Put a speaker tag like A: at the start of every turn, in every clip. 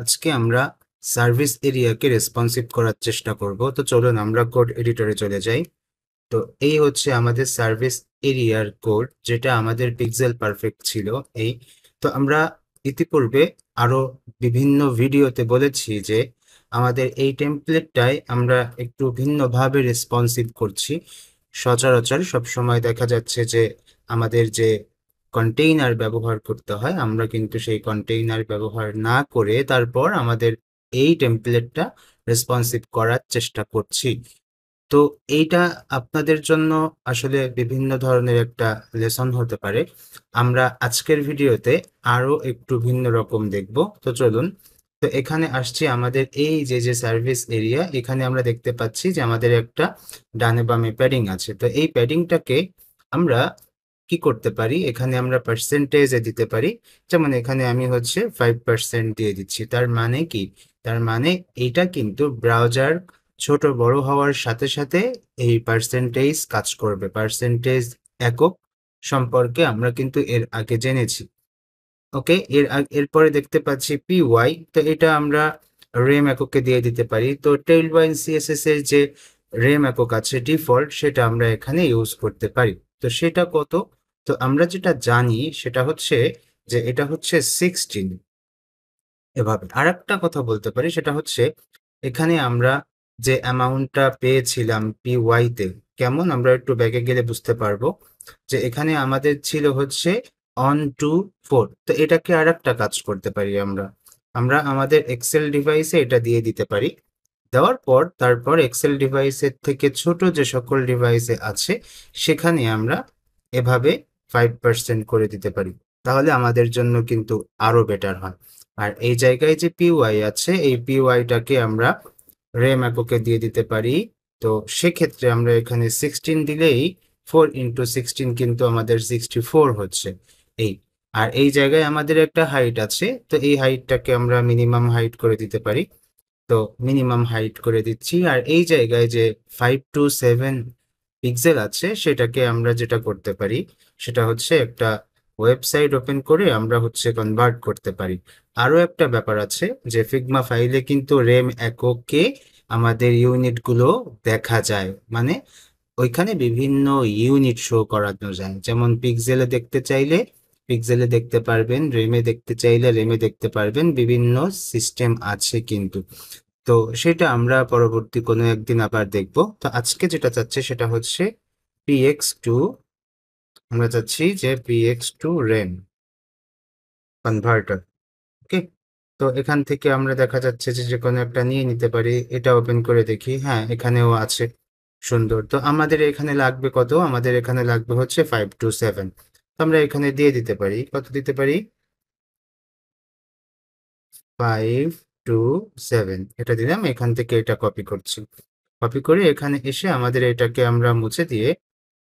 A: আজকে আমরা service এরিয়াকে responsive করার চেষ্টা করব। তো চলুন আমরা কোড এডিটরে চলে যাই। তো এই হচ্ছে আমাদের সার্ভিস এরিয়ার কোড, যেটা আমাদের পিক্সেল পারফেক্ট ছিল। এই তো আমরা ইতিপূর্বে আরো বিভিন্ন ভিডিওতে বলেছি যে আমাদের এই টেমপ্লেটটাই আমরা একটু ভিন্নভাবে রেসপন্সিভ করছি। সচরাচর সবসময় দেখা যাচ্ছে যে আমাদের যে কন্টেইনার ব্যবহার করতে হয়, আমরা কিন্তু সেই কন্টেইনার ব্যবহার না করে তারপর আমাদের এই টেমপ্লেটটা রেসপন্সিভ করার চেষ্টা করছি। তো এইটা আপনাদের জন্য আসলে বিভিন্ন ধরনের একটা লেসন হতে পারে। আমরা আজকের ভিডিওতে আরো একটু ভিন্ন রকম দেখব। তো চলুন। তো এখানে আসছি আমাদের এই যে সার্ভিস এরিয়া, এখানে আমরা দেখতে পাচ্ছি যে আমাদের একটা ডানে বামে প্যাডিং আছে। তো এই প্যাডিংটাকে আমরা কি করতে পারি, এখানে আমরা পার্সেন্টেজে দিতে পারি। যেমন এখানে আমি হচ্ছে 5% দিয়ে দিচ্ছি। তার মানে কি? তার মানে এইটা কিন্তু ব্রাউজার ছোট বড় হওয়ার সাথে সাথে এই পার্সেন্টেজ কাজ করবে। পার্সেন্টেজ একক সম্পর্কে আমরা কিন্তু এর আগে জেনেছি। ওকে, এরপরে দেখতে পাচ্ছি py। তো এটা আমরা রেম এককে দিয়ে দিতে পারি। তো টেইলওয়াইন সিএসএস এর যে রেম একক আছে ডিফল্ট, সেটা আমরা এখানে ইউজ করতে পারি। তো সেটা কত? তো আমরা যেটা জানি সেটা হচ্ছে যে এটা হচ্ছে 16। এভাবে আরেকটা কথা বলতে পারি, সেটা হচ্ছে এখানে আমরা যে অ্যামাউন্টটা পেয়েছিলাম py তে, কেমন আমরা একটু ব্যাকে গেলে বুঝতে পারবো যে এখানে আমাদের ছিল হচ্ছে অন টু 4। তো এটাকে আরেকটা কাজ করতে পারি, আমরা আমরা আমাদের এক্সেল ডিভাইসে এটা দিয়ে দিতে পারি। দেওয়ার পর তারপর এক্সেল ডিভাইসের থেকে ছোট যে সকল ডিভাইসে আছে সেখানে আমরা এভাবে 5% করে দিতে পারি। তাহলে আমাদের জন্য কিন্তু আরো বেটার হয়। আর এই জায়গায় যে py আছে, এই py-টাকে আমরা রেম এককে দিয়ে দিতে পারি। তো সেক্ষেত্রে আমরা এখানে 16 দিলেই 4 × 16 কিন্তু আমাদের 64 হচ্ছে। এই আর এই জায়গায় আমাদের একটা হাইট আছে, তো এই হাইটটাকে আমরা মিনিমাম হাইট করে দিতে পারি। তো মিনিমাম হাইট করে দিচ্ছি। আর এই জায়গায় যে 5 to 7 পিক্সেল আছে, সেটাকে আমরা যেটা করতে পারি সেটা হচ্ছে একটা ওয়েবসাইট ওপেন করে আমরা হচ্ছে কনভার্ট করতে পারি। আরো একটা ব্যাপার আছে যে ফিগমা ফাইলে কিন্তু রেম এককে আমাদের ইউনিটগুলো দেখা যায়, মানে ওইখানে বিভিন্ন ইউনিট শো করানো যায়। যেমন পিক্সেলে দেখতে চাইলে পিক্সেলে দেখতে পারবেন, রেমে দেখতে চাইলে রেমে দেখতে পারবেন। বিভিন্ন সিস্টেম আছে কিন্তু। তো সেটা আমরা পরবর্তী কোনো একদিন আবার দেখব। তো আজকে যেটা চাচ্ছি সেটা হচ্ছে px2। আমরা চাচ্ছি যে px2 রেম কনভার্টার। ওকে, তো এখান থেকে আমরা দেখা যাচ্ছে যে যে কোনো একটা নিয়ে নিতে পারি। এটা ওপেন করে দেখি, হ্যাঁ এখানেও আছে। সুন্দর। তো আমাদের এখানে লাগবে কত? আমাদের এখানে লাগবে হচ্ছে 5 to 7। তো আমরা এখানে দিয়ে দিতে পারি, কত দিতে পারি? 5 to 7 এটা দিলাম। এখান থেকে এটা কপি করছি। কপি করে এখানে এসে আমাদের এটাকে আমরা মুছে দিয়ে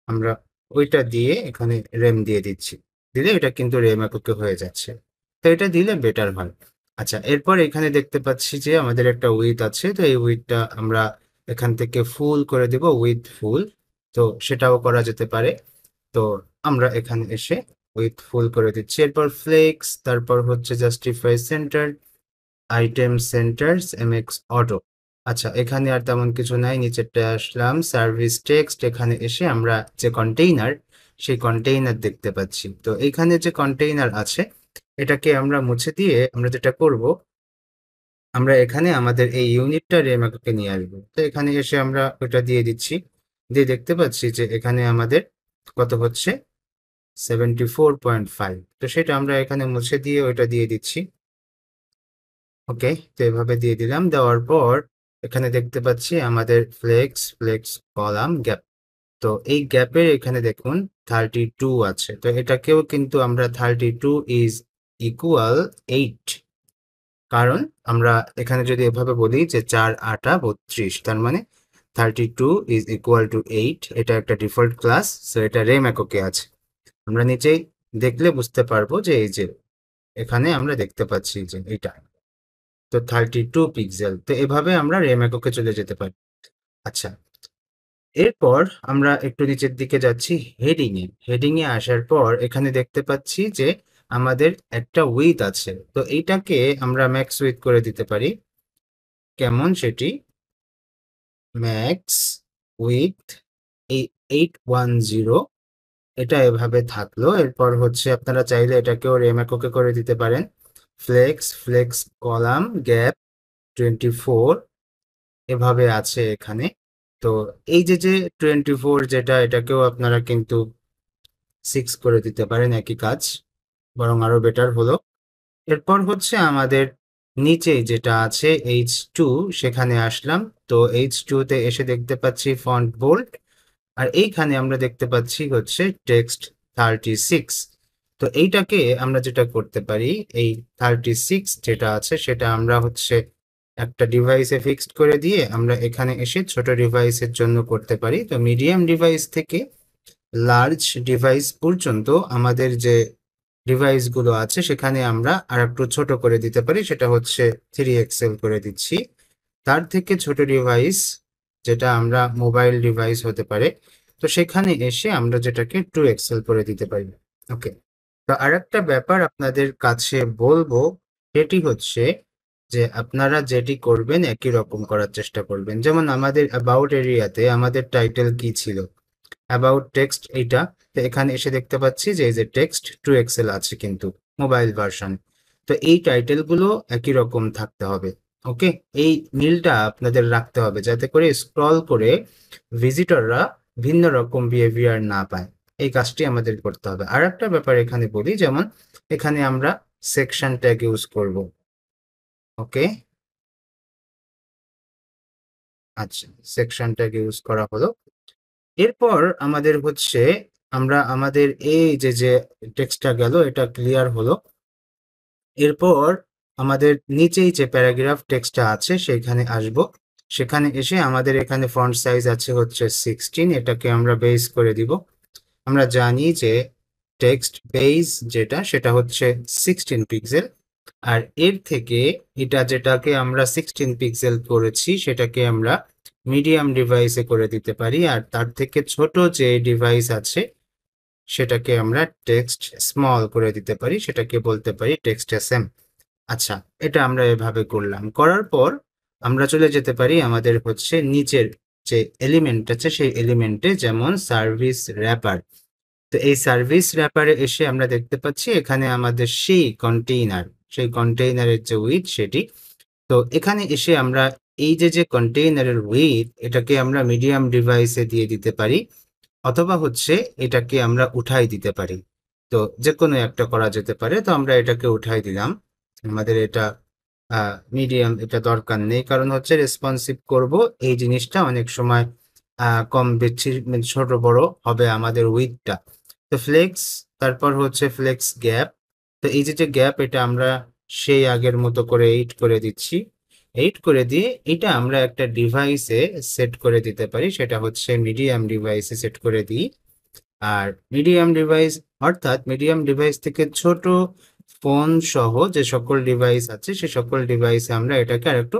A: আমরা ওইটা দিয়ে এখানে রেম দিয়ে দিচ্ছি। দিলে এটা কিন্তু রেম এককে হয়ে যাচ্ছে। তো এটা দিলে বেটার হয়। আচ্ছা, এরপর এখানে দেখতে পাচ্ছি যে আমাদের একটা উইথ আছে। তো এই উইথটা আমরা এখান থেকে ফুল করে দেব, উইথ ফুল। তো সেটাও করা যেতে পারে। তো আমরা এখানে এসে উইথ ফুল করে দিচ্ছি। এরপর ফ্লেক্স, তারপর হচ্ছে justify center, item centers MX auto. আচ্ছা, এখানে আর তেমন কিছু নাই। নিচেরটা আসলাম সার্ভিস টেক্সট। এখানে এসে আমরা যে কন্টেইনার, সেই কন্টেইনার দেখতে পাচ্ছি। তো এখানে যে কন্টেইনার আছে এটাকে আমরা মুছে দিয়ে আমরা যেটা করব, আমরা এখানে আমাদের এই ইউনিটটা রেম এককে নিয়ে আসবো। তো এখানে এসে আমরা ওটা দিয়ে দিচ্ছি। দিয়ে দেখতে পাচ্ছি যে এখানে আমাদের কত হচ্ছে 74.5। তো সেটা আমরা এখানে মুছে দিয়ে ওইটা দিয়ে দিচ্ছি। ওকে, তো এভাবে দিয়ে দিলাম। দেওয়ার পর এখানে দেখতে পাচ্ছি আমাদের ফ্লেক্স ফ্লেক্স কলাম গ্যাপ। তো এই গ্যাপের এখানে দেখুন 32 আছে। তো এটাকেও কিন্তু আমরা 32 = 8, কারণ আমরা এখানে যদি এভাবে বলি যে 4 × 8 = 32, তার মানে 32 = 8। এটা একটা ডিফল্ট ক্লাস, সো এটা রেম এককে আছে। আমরা নিচেই দেখলে বুঝতে পারবো যে এই যে এখানে আমরা দেখতে পাচ্ছি যে এটা। তো 32 পিক্সেল। তো এভাবে আমরা রেম এককে চলে যেতে পারি। আচ্ছা, এরপর আমরা একটু নিচের দিকে যাচ্ছি হেডিং এ। হেডিং এ আসার পর এখানে দেখতে পাচ্ছি যে আমাদের একটা উইথ আছে, তো এইটাকে আমরা ম্যাক্স উইথ করে দিতে পারি। কেমন সেটি? ম্যাক্স উইথ এই 810, এটা এভাবে থাকলো। এরপর হচ্ছে আপনারা চাইলে এটাকেও রেম্যাকোকে করে দিতে পারেন। ফ্লেক্স কলাম গ্যাপ 24 এভাবে আছে এখানে। তো এই যে 24 যেটা, এটাকেও আপনারা কিন্তু 6 করে দিতে পারেন, একই কাজ, বরং আরো বেটার হলো। এরপর হচ্ছে আমাদের নিচে যেটা আছে H2, সেখানে আসলাম। তো H2 তে এসে দেখতে পাচ্ছি ফন্ট বোল্ড, আর এইখানে আমরা দেখতে পাচ্ছি হচ্ছে টেক্সট 36। তো এইটাকে আমরা যেটা করতে পারি, এই 36 যেটা আছে সেটা আমরা হচ্ছে একটা ডিভাইসে ফিক্সড করে দিয়ে আমরা এখানে এসে ছোট ডিভাইসের জন্য করতে পারি। তো মিডিয়াম ডিভাইস থেকে লার্জ ডিভাইস পর্যন্ত আমাদের যে ডিভাইসগুলো আছে সেখানে আমরা আর একটু ছোট করে দিতে পারি, সেটা হচ্ছে 3XL করে দিচ্ছি। তার থেকে ছোট ডিভাইস যেটা আমরা মোবাইল ডিভাইস হতে পারে, তো সেখানে এসে আমরা যেটাকে 2XL করে দিতে পারি। ওকে, তো আরেকটা ব্যাপার আপনাদের কাছে বলবো, সেটি হচ্ছে যে আপনারা যেটি করবেন একই রকম করার চেষ্টা করবেন। যেমন আমাদের অ্যাবাউট এরিয়াতে আমাদের টাইটেল কি ছিল? অ্যাবাউট টেক্সট এইটা। তো এখানে এসে দেখতে পাচ্ছি যে এই যে টেক্সট 2XL আছে কিন্তু মোবাইল ভার্সন। তো এই টাইটেলগুলো একই রকম থাকতে হবে। ওকে, এই মিলটা আপনাদের রাখতে হবে যাতে করে স্ক্রল করে ভিজিটররা ভিন্ন রকম বিহেভিয়ার না পায়। এই কাজটি আমাদের করতে হবে। আর একটা ব্যাপার এখানে বলি, যেমন এখানে আমরা সেকশন ট্যাগ ইউজ করব। ওকে, আচ্ছা, সেকশন ট্যাগ ইউজ করা হলো। এরপর আমাদের হচ্ছে আমরা আমাদের এই যে টেক্সটটা গেল, এটা ক্লিয়ার হলো। এরপর আমাদের নিচেই যে প্যারাগ্রাফ টেক্সটটা আছে সেখানে আসব। সেখানে এসে আমাদের এখানে ফন্ট সাইজ আছে হচ্ছে 16, এটাকে আমরা বেস করে দিব। আমরা জানি যে টেক্সট বেস যেটা, সেটা হচ্ছে 16 পিক্সেল। আর এর থেকে এটা যেটাকে আমরা 16 পিক্সেল করেছি সেটাকে আমরা মিডিয়াম ডিভাইসে করে দিতে পারি, আর তার থেকে ছোট যে ডিভাইস আছে সেটাকে আমরা টেক্সট স্মল করে দিতে পারি, সেটাকে বলতে পারি টেক্সট এসএম। আচ্ছা, এটা আমরা এভাবে করলাম। করার পর আমরা চলে যেতে পারি আমাদের হচ্ছে নিচের যে এলিমেন্ট আছে সেই এলিমেন্টে, যেমন সার্ভিস র্যাপার। তো এই সার্ভিস র্যাপারে এসে আমরা দেখতে পাচ্ছি এখানে আমাদের সেই কন্টেইনারের যে উইথ সেটি। তো এখানে এসে আমরা এই যে কন্টেইনারের উইথ, এটাকে আমরা মিডিয়াম ডিভাইসে দিয়ে দিতে পারি, অথবা হচ্ছে এটাকে আমরা উঠাই দিতে পারি। তো যে কোনো একটা করা যেতে পারে। তো আমরা এটাকে উঠাই দিলাম। আমাদের এটা মিডিয়াম, এটা দরকার নেই, কারণ হচ্ছে রেসপন্সিভ করব এই জিনিসটা অনেক সময় কম বেশি মানে ছোট বড় হবে আমাদের উইথটা। তো ফ্লেক্স, তারপর হচ্ছে ফ্লেক্স গ্যাপ। তো এই যে গ্যাপ, এটা আমরা সেই আগের মতো করে 8 করে দিচ্ছি। 8 করে দিয়ে এটা আমরা একটা ডিভাইসে সেট করে দিতে পারি, সেটা হচ্ছে মিডিয়াম ডিভাইসে সেট করে দিই। আর মিডিয়াম ডিভাইস অর্থাৎ মিডিয়াম ডিভাইস থেকে ছোট ফোন সহ যে সকল ডিভাইস আছে সে সকল ডিভাইসে আমরা এটাকে আর একটু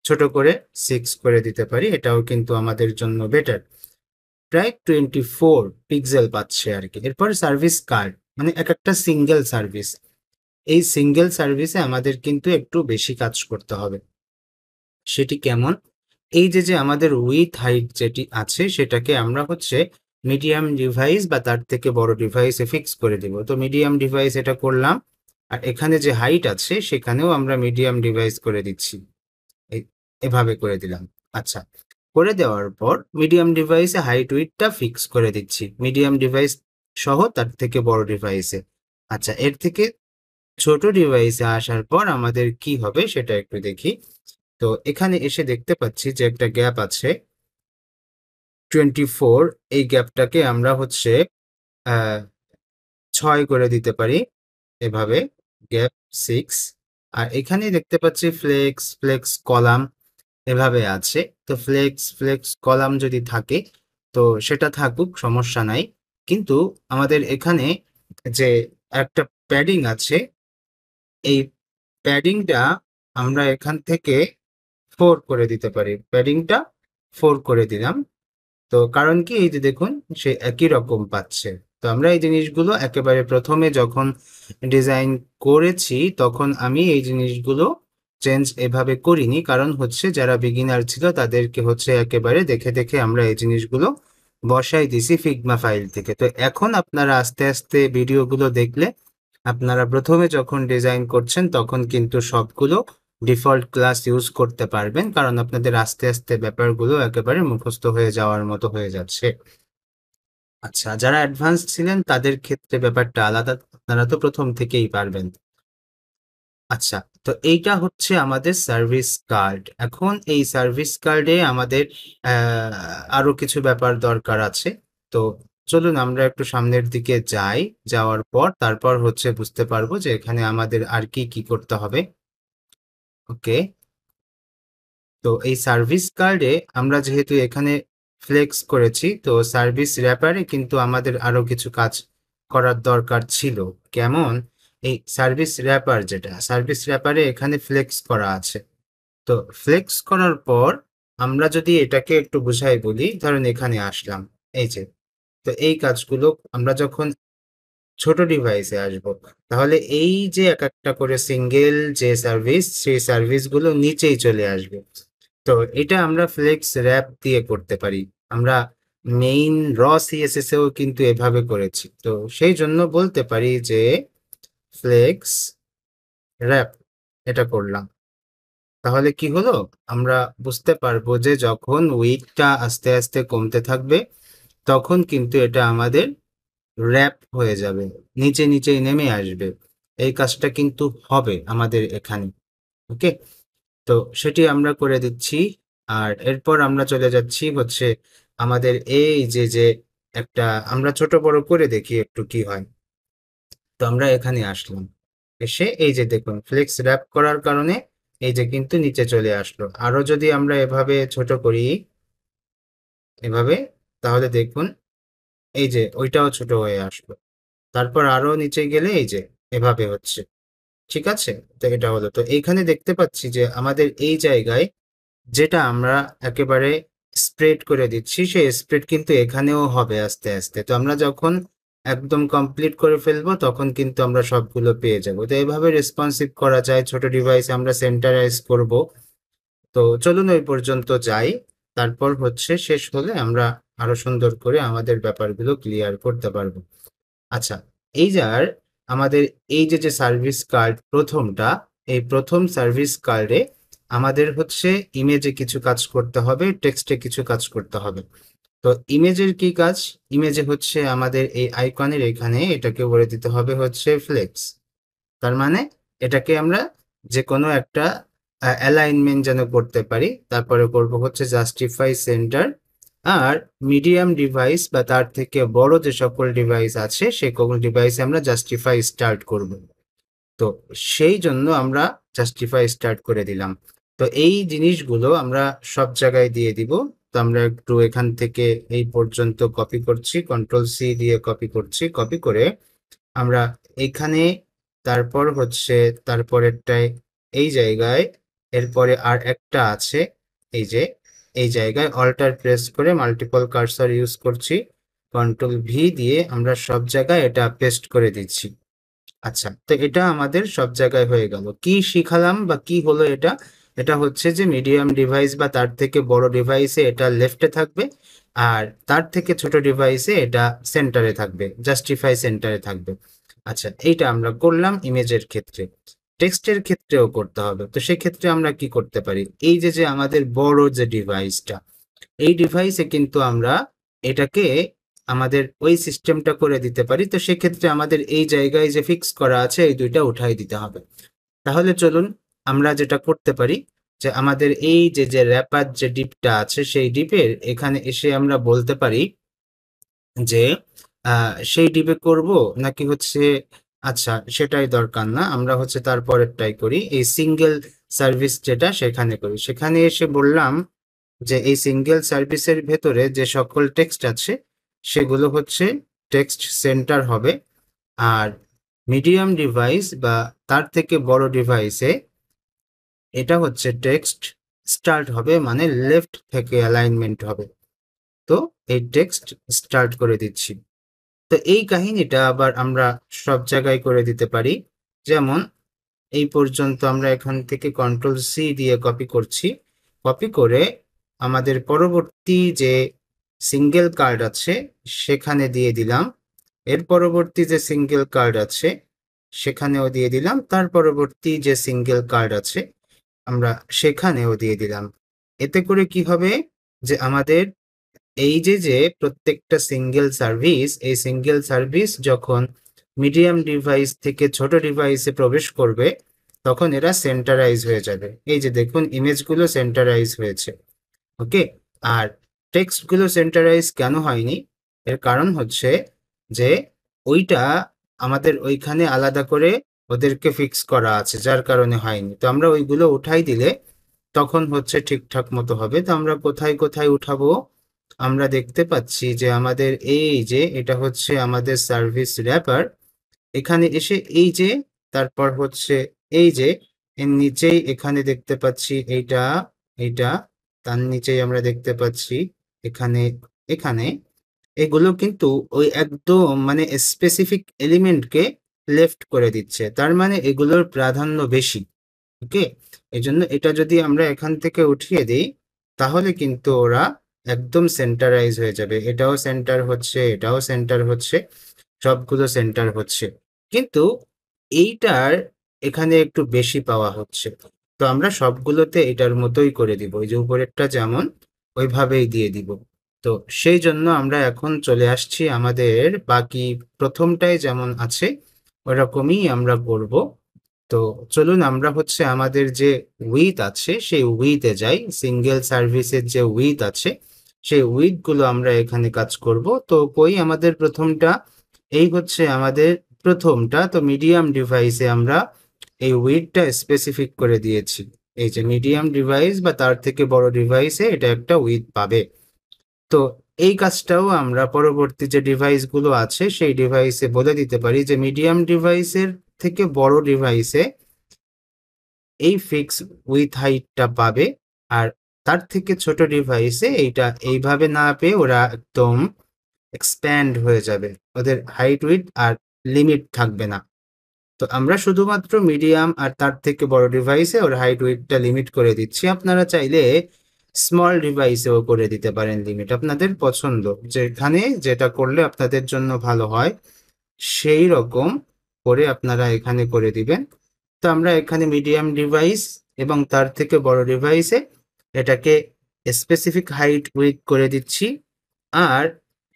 A: ছোট করে 6 করে দিতে পারি, এটাও কিন্তু আমাদের জন্য বেটার। প্রায় 24 পিক্সেল পাচ্ছে আর কি। এরপর সার্ভিস কার্ড, মানে এক একটা সিঙ্গেল সার্ভিস। এই সিঙ্গেল সার্ভিসে আমাদের কিন্তু একটু বেশি কাজ করতে হবে। সেটি কেমন? এই যে আমাদের উইথ হাইট যেটি আছে সেটাকে আমরা হচ্ছে মিডিয়াম ডিভাইস বা তার থেকে বড় ডিভাইসে ফিক্স করে দিব। তো মিডিয়াম ডিভাইস এটা করলাম, আর এখানে যে হাইট আছে সেখানেও আমরা মিডিয়াম ডিভাইস করে দিচ্ছি। এভাবে করে দিলাম। আচ্ছা, করে দেওয়ার পর মিডিয়াম ডিভাইসে হাইট উইথটা ফিক্স করে দিচ্ছি, মিডিয়াম ডিভাইস সহ তার থেকে বড় ডিভাইসে। আচ্ছা, এর থেকে ছোট ডিভাইসে আসার পর আমাদের কি হবে সেটা একটু দেখি। তো এখানে এসে দেখতে পাচ্ছি যে একটা গ্যাপ আছে 24, এই গ্যাপটাকে আমরা হচ্ছে 6 করে দিতে পারি এভাবে, গ্যাপ 6। আর এখানে দেখতে পাচ্ছি ফ্লেক্স কলাম এভাবে আছে। তো ফ্লেক্স কলাম যদি থাকে তো সেটা থাকুক, সমস্যা নাই। কিন্তু আমাদের এখানে যে একটা প্যাডিং আছে, এই প্যাডিংটা আমরা এখান থেকে 4 করে দিতে পারি। প্যাডিংটা 4 করে দিলাম। তো কারণ কি, এই যে দেখুন সে একই রকম পাচ্ছে। তো তো আমরা এই জিনিসগুলো একেবারে প্রথমে যখন ডিজাইন করেছি তখন আমি এই জিনিসগুলো চেঞ্জ এভাবে করিনি, কারণ হচ্ছে যারা বিগিনার ছিল তাদেরকে হচ্ছে একেবারে দেখে দেখে আমরা এই জিনিসগুলো বসাই দিছি ফিগমা ফাইল থেকে। তো এখন আপনারা আস্তে আস্তে ভিডিওগুলো দেখলে আপনারা প্রথমে যখন ডিজাইন করছেন তখন কিন্তু সবগুলো ডিফল্ট ক্লাস ইউজ করতে পারবেন, কারণ আপনাদের আস্তে আস্তে ব্যাপারগুলো একেবারে মুখস্থ হয়ে যাওয়ার মতো হয়ে যাচ্ছে। আচ্ছা, যারা অ্যাডভান্স ছিলেন তাদের ক্ষেত্রে ব্যাপারটা আলাদা, আপনারা তো প্রথম থেকেই পারবেন। আচ্ছা, তো এইটা হচ্ছে আমাদের সার্ভিস কার্ড। এখন এই সার্ভিস কার্ডে আমাদের আরো কিছু ব্যাপার দরকার আছে। তো চলুন আমরা একটু সামনের দিকে যাই, যাওয়ার পর তারপর হচ্ছে বুঝতে পারবো যে এখানে আমাদের আর কি কি করতে হবে। ওকে, তো এই সার্ভিস কার্ডে আমরা যেহেতু এখানে ফ্লেক্স করেছি, তো সার্ভিস র্যাপারে কিন্তু আমাদের আরো কিছু কাজ করার দরকার ছিল। কেমন? এই সার্ভিস র্যাপার, যেটা সার্ভিস র্যাপারে এখানে ফ্লেক্স করা আছে। তো ফ্লেক্স করার পর আমরা যদি এটাকে একটু বুঝাই বলি, ধরুন এখানে আসলাম, এই যে, তো এই কাজগুলো আমরা যখন ছোট ডিভাইসে আসবো, তাহলে এই যে এক একটা করে সিঙ্গেল যে সার্ভিস, সেই সার্ভিসগুলো নিচেই চলে আসবে। তো এটা আমরা ফ্লেক্স র্যাপ দিয়ে করতে পারি। আমরা মেইন সিএসএস এও কিন্তু এভাবে করেছি। তো সেই জন্য বলতে পারি যে ফ্লেক্স র্যাপ এটা করলাম। তাহলে কি হলো? আমরা বুঝতে পারবো যে যখন উইডথটা আস্তে আস্তে কমতে থাকবে তখন কিন্তু এটা আমাদের র্যাপ হয়ে যাবে, নিচে নিচেই নেমে আসবে। এই কাজটা কিন্তু হবে আমাদের এখানে। ওকে, তো সেটি আমরা করে দিচ্ছি। আর এরপর আমরা চলে যাচ্ছি হচ্ছে আমাদের এই যে যে একটা, আমরা ছোট বড় করে দেখি একটু কি হয়। তো আমরা এখানে আসলাম, এসে এই যে দেখুন ফ্লেক্স র্যাপ করার কারণে এই যে কিন্তু নিচে চলে আসলো। আরো যদি আমরা এভাবে ছোট করি, এভাবে, তাহলে দেখুন এই যে ওইটাও ছোট হয়ে আসলো। তারপর আরো নিচে গেলে এই যে এভাবে হচ্ছে। ঠিক আছে, তো এটা হলো। তো এইখানে দেখতে পাচ্ছি যে আমাদের এই জায়গায় যেটা আমরা একেবারে স্প্রেড করে দিচ্ছি, সেই স্প্রেড কিন্তু এখানেও হবে আস্তে আস্তে। তো আমরা যখন একদম কমপ্লিট করে ফেলবো তখন কিন্তু আমরা সবগুলো পেয়ে যাব। তো এইভাবে রেসপন্সিভ করা যায়। ছোট ডিভাইস আমরা সেন্টারাইজ করব। তো চলুন ওই পর্যন্ত যাই, তারপর হচ্ছে শেষ হলে আমরা আরো সুন্দর করে আমাদের ব্যাপারগুলো ক্লিয়ার করতে পারবো। আচ্ছা, এই যার আমাদের এই যে যে সার্ভিস কার্ড প্রথমটা, এই প্রথম সার্ভিস কার্ডে আমাদের হচ্ছে ইমেজে কিছু কাজ করতে হবে, টেক্সটে কিছু কাজ করতে হবে। তো ইমেজের কি কাজ? ইমেজে হচ্ছে আমাদের এই আইকনের এখানে এটাকে বলে দিতে হবে হচ্ছে ফ্লেক্স। তার মানে এটাকে আমরা যে কোনো একটা অ্যালাইনমেন্ট যেন করতে পারি। তারপরে করব হচ্ছে জাস্টিফাই সেন্টার। আর মিডিয়াম ডিভাইস বা তার থেকে বড় যে সকল ডিভাইস আছে সে সকল ডিভাইসে আমরা জাস্টিফাই স্টার্ট করব। তো সেই জন্য আমরা জাস্টিফাই স্টার্ট করে দিলাম। তো এই জিনিসগুলো আমরা সব জায়গায় দিয়ে দিব। তো আমরা একটু এখান থেকে এই পর্যন্ত কপি করছি, কন্ট্রোল সি দিয়ে কপি করছি, কপি করে আমরা এখানে, তারপর হচ্ছে তারপরেরটায় এই জায়গায়, এরপরে আর একটা আছে এই যে এই জায়গায় অল্টার প্রেস করে মাল্টিপল কার্সর ইউজ করছি, কন্ট্রোল ভি দিয়ে আমরা সব জায়গায় এটা পেস্ট করে দিচ্ছি। আচ্ছা, তো এটা আমাদের সব জায়গায় হয়ে গেল। কি শিখালাম বা কি হলো এটা? এটা হচ্ছে যে মিডিয়াম ডিভাইস বা তার থেকে বড় ডিভাইসে এটা লেফটে থাকবে, আর তার থেকে ছোট ডিভাইসে এটা সেন্টারে থাকবে, জাস্টিফাই সেন্টারে থাকবে। আচ্ছা, এইটা আমরা করলাম ইমেজের ক্ষেত্রে। টেক্সটের ক্ষেত্রেও করতে হবে। তো সেক্ষেত্রে আমরা কি করতে পারি? এই যে যে আমাদের বড় যে ডিভাইসটা, এই ডিভাইসে কিন্তু আমরা এটাকে আমাদের ওই সিস্টেমটা করে দিতে পারি। তো সেক্ষেত্রে আমাদের এই জায়গায় যে ফিক্স করা আছে এই দুইটা উঠাই দিতে হবে। তাহলে চলুন আমরা যেটা করতে পারি যে আমাদের এই যে যে র্যাপার যে ডিপটা আছে সেই ডিপের এখানে এসে আমরা বলতে পারি যে সেই ডিপে করব নাকি হচ্ছে, আচ্ছা সেটাই দরকার না, আমরা হচ্ছে তারপরেরটাই করি, এই সিঙ্গেল সার্ভিস যেটা সেখানে করি। সেখানে এসে বললাম যে এই সিঙ্গেল সার্ভিসের ভেতরে যে সকল টেক্সট আছে সেগুলো হচ্ছে টেক্সট সেন্টার হবে। আর মিডিয়াম ডিভাইস বা তার থেকে বড় ডিভাইসে এটা হচ্ছে টেক্সট স্টার্ট হবে, মানে লেফট থেকে অ্যালাইনমেন্ট হবে। তো এই টেক্সট স্টার্ট করে দিচ্ছি। তো এই কাহিনীটা আবার আমরা সব জায়গায় করে দিতে পারি। যেমন এই পর্যন্ত আমরা এখান থেকে Ctrl+C দিয়ে কপি করছি, কপি করে আমাদের পরবর্তী যে সিঙ্গেল কার্ড আছে সেখানে দিয়ে দিলাম, এর পরবর্তী যে সিঙ্গেল কার্ড আছে সেখানেও দিয়ে দিলাম, তার পরবর্তী যে সিঙ্গেল কার্ড আছে আমরা সেখানেও দিয়ে দিলাম। এতে করে কি হবে যে আমাদের এই যে প্রত্যেকটা সিঙ্গেল সার্ভিস, এই সিঙ্গেল সার্ভিস যখন মিডিয়াম ডিভাইস থেকে ছোট ডিভাইসে প্রবেশ করবে তখন এরা সেন্টারাইজ হয়ে যাবে। এই যে দেখুন ইমেজগুলো সেন্টারাইজ হয়েছে, ওকে। আর টেক্সটগুলো সেন্টারাইজ কেন হয়নি, এর কারণ হচ্ছে যে ওইটা আমাদের ওইখানে আলাদা করে ওদেরকে ফিক্স করা আছে, যার কারণে হয়নি। তো আমরা ওইগুলো উঠাই দিলে তখন হচ্ছে ঠিকঠাক মতো হবে। তো আমরা কোথায় কোথায় উঠাবো, আমরা দেখতে পাচ্ছি যে আমাদের এই যে এটা হচ্ছে আমাদের সার্ভিস র্যাপার, এখানে এসে এই যে তারপর হচ্ছে এই যে এর নিচেই এখানে দেখতে পাচ্ছি এইটা, এইটা তার নিচেই আমরা দেখতে পাচ্ছি এখানে, এখানে এগুলো কিন্তু ওই একদম মানে স্পেসিফিক এলিমেন্টকে লেফট করে দিচ্ছে, তার মানে এগুলোর প্রাধান্য বেশি, ওকে। এজন্য এটা যদি আমরা এখান থেকে উঠিয়ে দিই তাহলে কিন্তু ওরা একদম সেন্টারাইজ হয়ে যাবে, এটাও সেন্টার হচ্ছে, এটাও সেন্টার হচ্ছে, সবগুলো সেন্টার হচ্ছে, কিন্তু এইটার এখানে একটু বেশি পাওয়া হচ্ছে। তো আমরা সবগুলোতে এটার মতোই করে দিব, এই যে উপরেরটা যেমন ওইভাবেই দিয়ে দিব। তো সেই জন্য আমরা এখন চলে আসছি আমাদের বাকি প্রথমটায় যেমন আছে ওরকমই আমরা করব। তো চলুন আমরা হচ্ছে আমাদের যে উইথ আছে সেই উইথে যাই, সিঙ্গেল সার্ভিসের যে উইথ আছে সেই উইথ গুলো আমরা এখানে কাজ করব। তো কই আমাদের প্রথমটা, এই হচ্ছে আমাদের প্রথমটা। তো মিডিয়াম ডিভাইসে আমরা এই উইথটা স্পেসিফিক করে দিয়েছি, এই যে মিডিয়াম ডিভাইস বা তার থেকে বড় ডিভাইসে এটা একটা উইথ পাবে। তো এই কাজটাও আমরা পরবর্তী যে ডিভাইসগুলো আছে সেই ডিভাইসে বলে দিতে পারি যে মিডিয়াম ডিভাইসের থেকে বড় ডিভাইসে এই ফিক্স উইথ হাইটটা পাবে, আর তার থেকে ছোট ডিভাইসে এইটা এইভাবে না পেয়ে ওরা একদম এক্সপ্যান্ড হয়ে যাবে, ওদের হাইট উইথ আর লিমিট থাকবে না। তো আমরা শুধুমাত্র মিডিয়াম আর তার থেকে বড় ডিভাইসে ওর হাইট উইথটা লিমিট করে দিচ্ছি। আপনারা চাইলে স্মল ডিভাইসেও করে দিতে পারেন লিমিট, আপনাদের পছন্দ, যেখানে যেটা করলে আপনাদের জন্য ভালো হয় সেই রকম করে আপনারা এখানে করে দিবেন। তো আমরা এখানে মিডিয়াম ডিভাইস এবং তার থেকে বড় ডিভাইসে এটাকে স্পেসিফিক হাইট উইথ করে দিচ্ছি, আর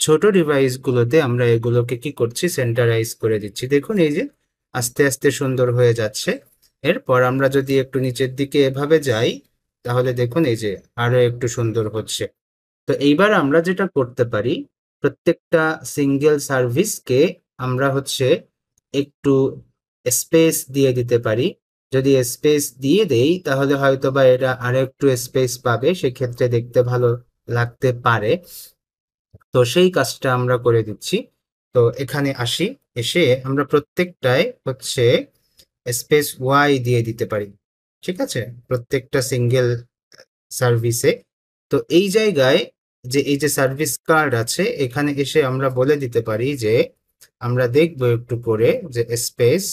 A: ছোট ডিভাইসগুলোতে আমরা এগুলোকে কি করছি, সেন্টারাইজ করে দিচ্ছি। দেখুন এই যে আস্তে আস্তে সুন্দর হয়ে যাচ্ছে। এরপর আমরা যদি একটু নিচের দিকে এভাবে যাই তাহলে দেখুন এই যে আরো একটু সুন্দর হচ্ছে। তো এইবার আমরা যেটা করতে পারি, প্রত্যেকটা সিঙ্গেল সার্ভিসকে আমরা হচ্ছে একটু স্পেস দিয়ে দিতে পারি। যদি স্পেস দিয়ে দেই তাহলে হয়তো বা এটা আরো একটু স্পেস পাবে, সেক্ষেত্রে দেখতে ভালো লাগতে পারে। তো সেই কাজটা আমরা করে দিচ্ছি। তো এখানে আসি, এসে আমরা প্রত্যেকটায় হচ্ছে স্পেস ওয়াই দিয়ে দিতে পারি, ঠিক আছে, প্রত্যেকটা সিঙ্গেল সার্ভিসে। তো এই জায়গায় যে এই যে সার্ভিস কার্ড আছে এখানে এসে আমরা বলে দিতে পারি যে আমরা দেখবো একটু করে যে স্পেস,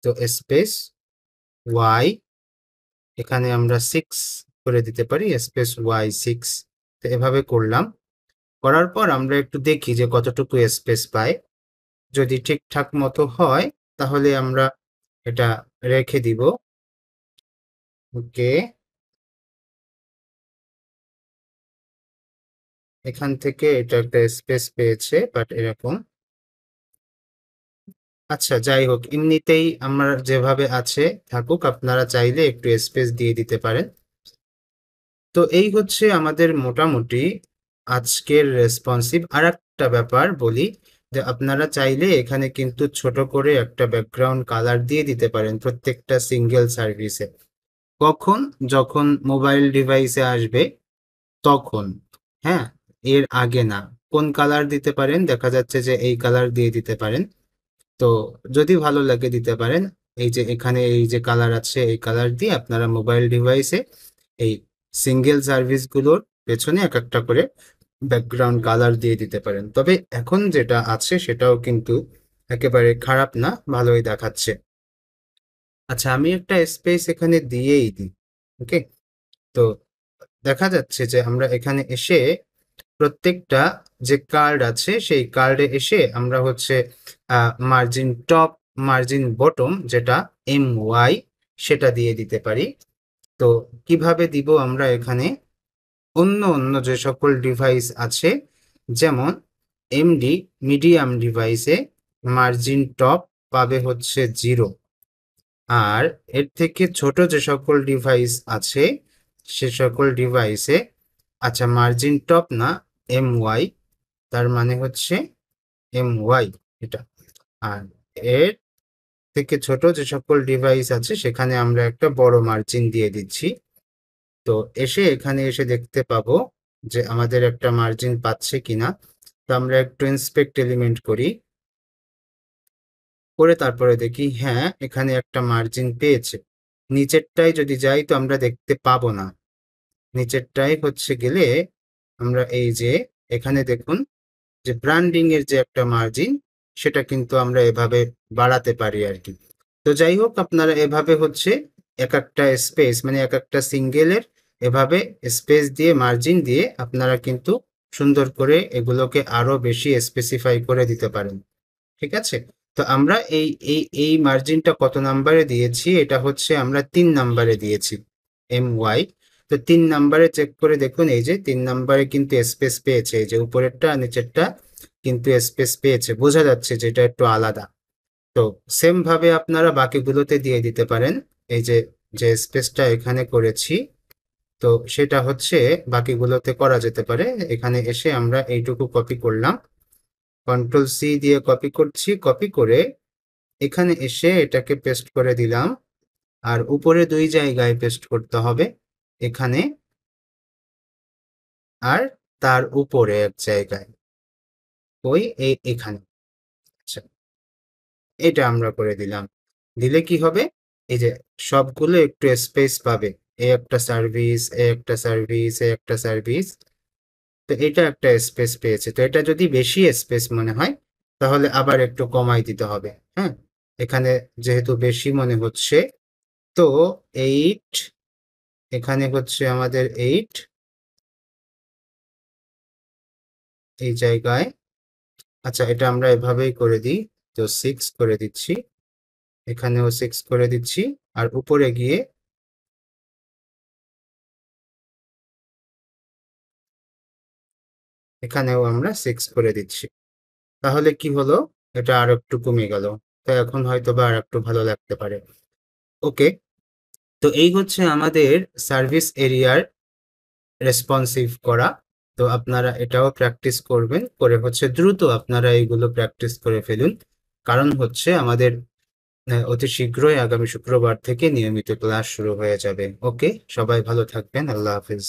A: তো স্পেস ওয়াই এখানে আমরা 6 করে দিতে পারি, স্পেস ওয়াই 6। তো এভাবে করলাম, করার পর আমরা একটু দেখি যে কতটুকু স্পেস পাই। যদি ঠিকঠাক মতো হয় তাহলে আমরা এটা রেখে দিব, ওকে। এখান থেকে এটা একটা স্পেস পেয়েছে বাট এরকম, আচ্ছা যাই হোক এমনিতেই আমার যেভাবে আছে থাকুক, আপনারা চাইলে একটু স্পেস দিয়ে দিতে পারেন। তো এই হচ্ছে আমাদের মোটামুটি আজকের রেসপন্সিভ। আর একটা ব্যাপার বলি যে আপনারা চাইলে এখানে কিন্তু ছোট করে একটা ব্যাকগ্রাউন্ড কালার দিয়ে দিতে পারেন প্রত্যেকটা সিঙ্গেল সার্ভিসে। কখন, যখন মোবাইল ডিভাইসে আসবে তখন, হ্যাঁ, এর আগে না। কোন কালার দিতে পারেন, দেখা যাচ্ছে যে এই কালার দিয়ে দিতে পারেন। তো যদি ভালো লাগে দিতে পারেন, এই যে এখানে এই যে কালার আছে এই কালার দিয়ে আপনারা মোবাইল ডিভাইসে এই সিঙ্গেল সার্ভিসগুলোর পেছনে এক একটা করে ব্যাকগ্রাউন্ড কালার দিয়ে দিতে পারেন। তবে এখন যেটা আছে সেটাও কিন্তু একেবারে খারাপ না, ভালোই দেখাচ্ছে। আচ্ছা, আমি একটা স্পেস এখানে দিয়েই দিই। ওকে, তো দেখা যাচ্ছে যে আমরা এখানে এসে প্রত্যেকটা যে কার্ড আছে সেই কার্ডে এসে আমরা হচ্ছে মার্জিন টপ, মার্জিন বটম, যেটা MY, সেটা দিয়ে দিতে পারি। তো কিভাবে দিব আমরা এখানে, অন্য অন্য যে সকল ডিভাইস আছে, যেমন MD মিডিয়াম ডিভাইসে মার্জিন টপ পাবে হচ্ছে 0, আর এর থেকে ছোট যে সকল ডিভাইস আছে সে সকল ডিভাইসে, আচ্ছা মার্জিন টপ না, MY, তার মানে হচ্ছে MY এটা। আর এর থেকে ছোট যে সকল ডিভাইস আছে সেখানে আমরা একটা বড় মার্জিন দিয়ে দিচ্ছি। তো এখানে এসে দেখতে পাবো যে আমাদের একটা মার্জিন পাচ্ছে কিনা। তো আমরা একটু ইন্সপেক্ট এলিমেন্ট করি, করে তারপরে দেখি হ্যাঁ এখানে একটা মার্জিন পেয়েছে। নিচেরটাই যদি যাই তো আমরা দেখতে পাবো না। নিচেরটাই হচ্ছে গেলে আমরা এই যে এখানে দেখুন যে ব্র্যান্ডিং এর যে একটা মার্জিন, সেটা কিন্তু আমরা এভাবে বাড়াতে পারি আর কি। তো যাই হোক, আপনারা এভাবে হচ্ছে এক একটা স্পেস, মানে এক একটা সিঙ্গেলের এভাবে স্পেস দিয়ে মার্জিন দিয়ে আপনারা কিন্তু সুন্দর করে এগুলোকে আরো বেশি স্পেসিফাই করে দিতে পারেন। ঠিক আছে, তো আমরা এই মার্জিনটা কত নাম্বারে দিয়েছি, এটা হচ্ছে আমরা 3 নাম্বারে দিয়েছি MY। তো 3 নাম্বারে চেক করে দেখুন, এই যে 3 নাম্বারে কিন্তু স্পেস পেয়েছে, এই যে উপরেরটা আর নিচেরটা কিন্তু স্পেস পেয়েছে, বোঝা যাচ্ছে যে এটা একটু আলাদা। তো সেম ভাবে আপনারা বাকিগুলোতে দিয়ে দিতে পারেন। এই যে যে স্পেসটা এখানে করেছি, তো সেটা হচ্ছে বাকিগুলোতে করা যেতে পারে। এখানে এসে আমরা এইটুকু কপি করলাম, কন্ট্রোল C দিয়ে কপি করছি, কপি করে এখানে এসে এটাকে পেস্ট করে দিলাম। আর উপরে 2 জায়গায় পেস্ট করতে হবে, এখানে আর তার উপরে এক জায়গায়, ওই এখানে। আচ্ছা, এটা আমরা করে দিলাম। দিলে কি হবে, এই যে সবগুলো একটু স্পেস পাবে, এই একটা সার্ভিস, এই একটা সার্ভিস, এই একটা সার্ভিস। তো এটা একটা স্পেস পেয়েছে। তো এটা যদি বেশি স্পেস মনে হয় তাহলে আবার একটু কমাই দিতে হবে। হ্যাঁ, এখানে যেহেতু বেশি মনে হচ্ছে, তো 8, এখানে হচ্ছে আমাদের 8 এই জায়গায়। আচ্ছা, এটা আমরা এভাবেই করে দিই। তো 6 করে দিচ্ছি, এখানেও 6 করে দিচ্ছি, আর উপরে গিয়ে এখানেও আমরা 6 করে দিচ্ছি। তাহলে কি হলো, এটা আর একটু কমে গেল। তো এখন হয়তো বা আর একটু ভালো লাগতে পারে। ওকে, তো এই হচ্ছে আমাদের সার্ভিস এরিয়ার রেসপন্সিভ করা। তো আপনারা এটাও প্র্যাকটিস করবেন, করে হচ্ছে দ্রুত আপনারা এইগুলো প্র্যাকটিস করে ফেলুন। কারণ হচ্ছে আমাদের অতি শীঘ্রই আগামী শুক্রবার থেকে নিয়মিত ক্লাস শুরু হয়ে যাবে। ওকে, সবাই ভালো থাকবেন। আল্লাহ হাফিজ।